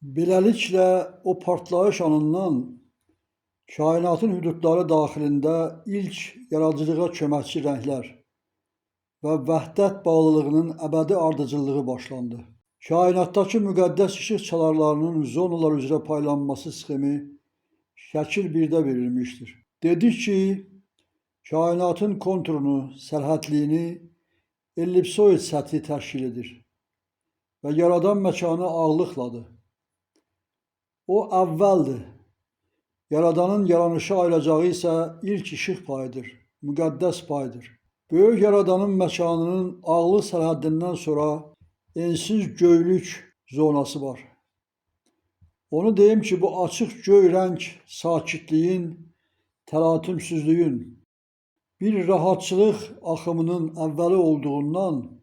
Beləliklə, o partlayış anından kainatın hüdudları daxilində ilk yaradıcılığa köməkçi rənglər və vəhdət bağlılığının əbədi ardıcıllığı başlandı. Kainatdakı müqəddəs işıq çalarlarının zonalar üzrə paylanması sxemi şəkil 1-də verilmişdir. Dedik ki, kainatın konturunu, sərhədliyini ellipsoid səthi təşkil edir və yaradan məkanı ağlıqladır. O əvvəldir. Yaradanın yaranışa ayıracağı isə ilk işıq payıdır, müqəddəs paydır. Böyük yaradanın məkanının ağlıq sərhəddindən sonra ensiz göylük zonası var. Onu deyim ki, bu açıq göy rəng sakitliyin, təlatümsüzlüyün, bir rahatçılıq axımının əvvəli olduğundan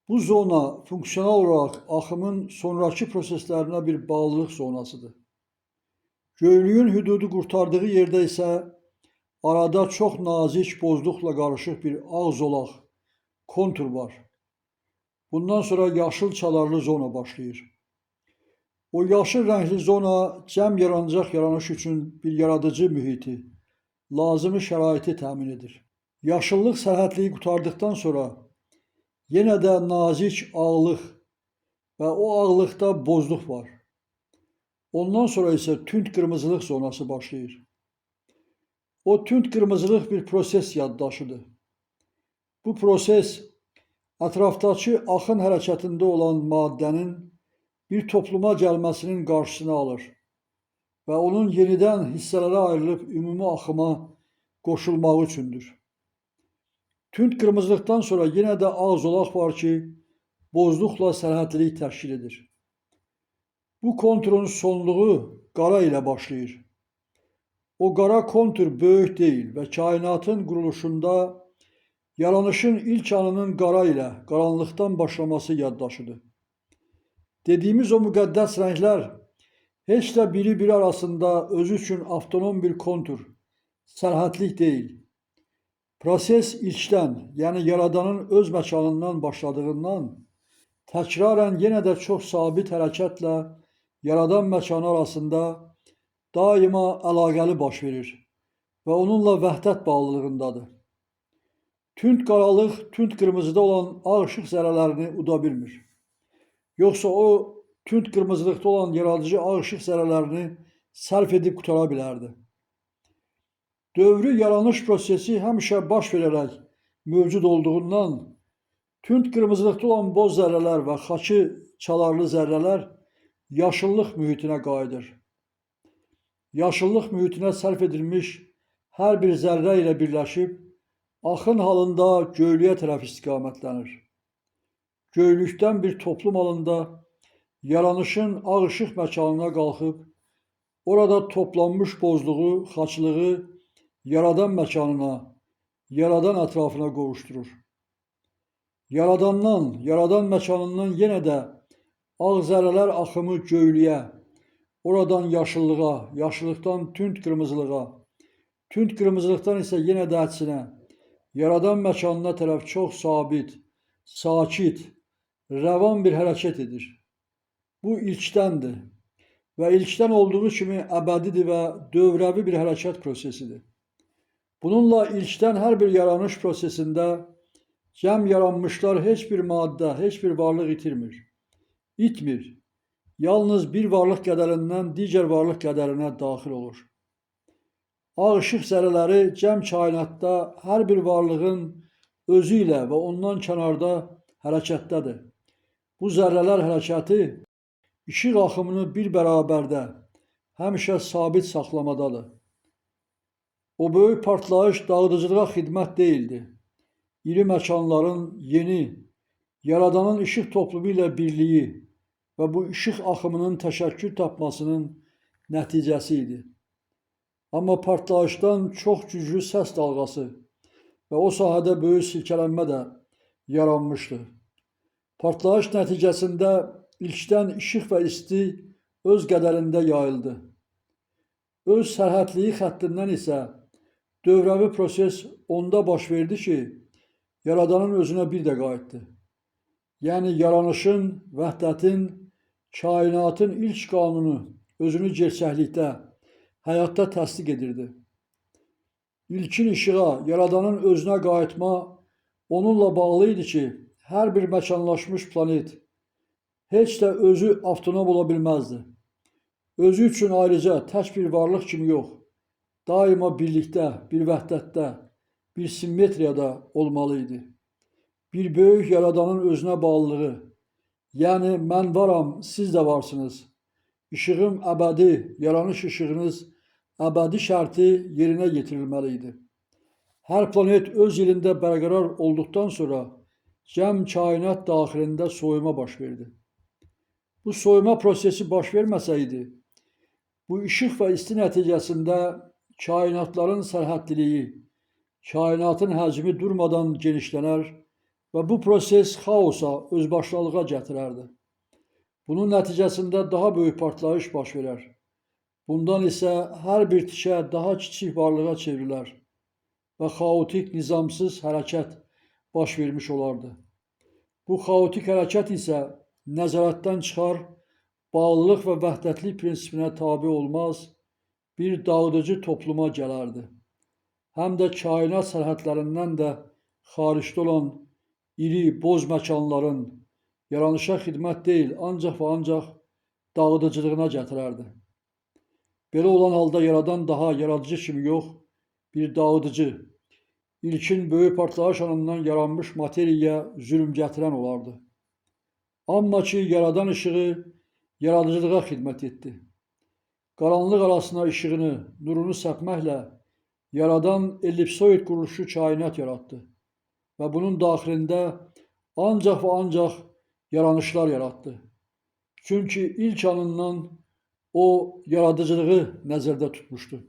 bu zona funksional olaraq axımın sonraki proseslərinə bir bağlılıq zonasıdır. Göylüyün hüdudu qurtardığı yerdə isə arada çox nazik bozluqla qarışıq bir ağ zolaq, kontur var. Bundan sonra yaşıl çalarlı zona başlayır. O yaşıl rəngli zona cəm yaranacaq yaranış üçün bir yaradıcı mühiti, lazımi şəraiti təmin edir. Yaşıllıq sərhədliyi qurtardıqdan sonra yenə də nazik ağlıq və o ağlıqda bozluq var. Ondan sonra isə tünd qırmızılıq zonası başlayır. O tünd qırmızılıq bir proses yaddaşıdır. Bu proses ətrafdakı axın hərəkətində olan maddənin bir topluma gəlməsinin qarşısını alır və onun yenidən hissələrə ayrılıb ümumi axıma qoşulmağı üçündür. Tünd qırmızılıqdan sonra yenə də ağ zolaq var ki, bozluqla sərhədlilik təşkil edir. Bu konturun sonluğu qara ilə başlayır. O qara kontur böyük deyil və kainatın quruluşunda yaranışın ilk anının qara ilə, qaranlıqdan başlaması yaddaşıdır. Dediyimiz o müqəddəs rənglər heç də biri arasında özü üçün avtonom bir kontur, sərhədlik deyil. Proses ilkdən, yəni yaradanın öz məkanından başladığından təkrarən yenə də çox sabit hərəkətlə yaradan məkanı arasında daima əlaqəli baş verir və onunla vəhdət bağlılığındadır. Tünd qaralıq, tünd qırmızıda olan ağ işıq zərrələrini uda bilmir. Yoxsa o tünd qırmızılıqda olan yaradıcı ağ işıq zərrələrini sərf edib qutara bilərdi. Dövrü yaranış prosesi həmişə baş verərək mövcud olduğundan tünd qırmızılıqda olan boz zərrələr və xaçı çalarlı zərrələr yaşıllıq mühitinə qayıdır. Yaşıllıq mühitinə sərf edilmiş hər bir zərrə ilə birləşib axın halında göylüyə tərəf istiqamətlənir. Göylükdən bir toplum halında yaranışın ağ işıq məkanına qalxıb orada toplanmış bozluğu, xaçlığı yaradan məkanına, yaradan ətrafına qovuşdurur. Yaradan məkanından yenə də ağ zərrələr axımı göylüyə, oradan yaşıllığa, yaşıllıqdan tünd qırmızılığa, tünd qırmızılıqdan isə yenə də əksinə, yaradan məkanına tərəf çox sabit, sakit, rəvan bir hərəkət edir. Bu ilkdəndir və ilkdən olduğu kimi əbədidir və dövrəvi bir hərəkət prosesidir. Bununla ilkdən hər bir yaranış prosesində cəm yaranmışlar heç bir maddə, heç bir varlıq itirmir. İtmir. Yalnız bir varlıq qədərindən digər varlıq qədərinə daxil olur. Ağ işıq zərrələri cəm kainatda hər bir varlığın özü ilə və ondan kənarda hərəkətdədir. Bu zərrələr hərəkəti işıq axımını bir bərabərdə, həmişə sabit saxlamadadır. O böyük partlayış dağıdıcılığa xidmət deyildi. İri məkanların yeni, yaradanın işıq toplumu ilə birliyi və bu işıq axımının təşəkkül tapmasının nəticəsi idi. Amma partlayışdan çox güclü səs dalğası və o sahədə böyük silkələnmə də yaranmışdı. Partlayış nəticəsində ilkdən işıq və isti öz qədərində yayıldı. Öz sərhədliyi xəttindən isə dövrəvi proses onda baş verdi ki, yaradanın özünə bir də qayıtdı. Yəni yaranışın, vəhdətin, kainatın ilk qanunu özünü gerçəklikdə, həyatda təsdiq edirdi. İlkin işığa, yaradanın özünə qayıtma onunla bağlı idi ki, hər bir məkanlaşmış planet heç də özü avtonom ola bilməzdi. Özü üçün ayrıca tək bir varlıq kimi yox, daima birlikdə, bir vəhdətdə, bir simmetriyada olmalı idi. Bir böyük yaradanın özünə bağlılığı, yəni mən varam, siz də varsınız. İşığım əbədi, yaranış işığınız əbədi şərti yerinə yetirilməli idi. Hər planet öz yerində bərqərar olduqdan sonra cəm kainat daxilində soyuma baş verdi. Bu soyuma prosesi baş verməsəydi, bu işıq və isti nəticəsində kainatların sərhədliliyi, kainatın həcmi durmadan genişlənər və bu proses xaosa, özbaşınalığa gətirərdi. Bunun nəticəsində daha böyük partlayış baş verər. Bundan isə hər bir tikə daha kiçik varlığa çevrilər və xaotik, nizamsız hərəkət baş vermiş olardı. Bu xaotik hərəkət isə nəzarətdən çıxar, bağlılıq və vəhdətlik prinsipinə tabe olmaz, bir dağıdıcı topluma gələrdi. Həm də kainat sərhədlərindən də xaricdə olan iri, boz məkanların yaranışa xidmət deyil, ancaq və ancaq dağıdıcılığına gətirərdi. Belə olan halda yaradan daha yaradıcı kimi yox, bir dağıdıcı, ilkin böyük partlayış anından yaranmış materiya zülm gətirən olardı. Amma ki, yaradan işığı yaradıcılığa xidmət etdi. Qaranlıq arasına işığını, nurunu səpməklə yaradan ellipsoid quruluşlu kainat yaratdı və bunun daxilində ancaq və ancaq yaranışlar yaratdı. Çünki ilk anından o yaradıcılığı nəzərdə tutmuşdu.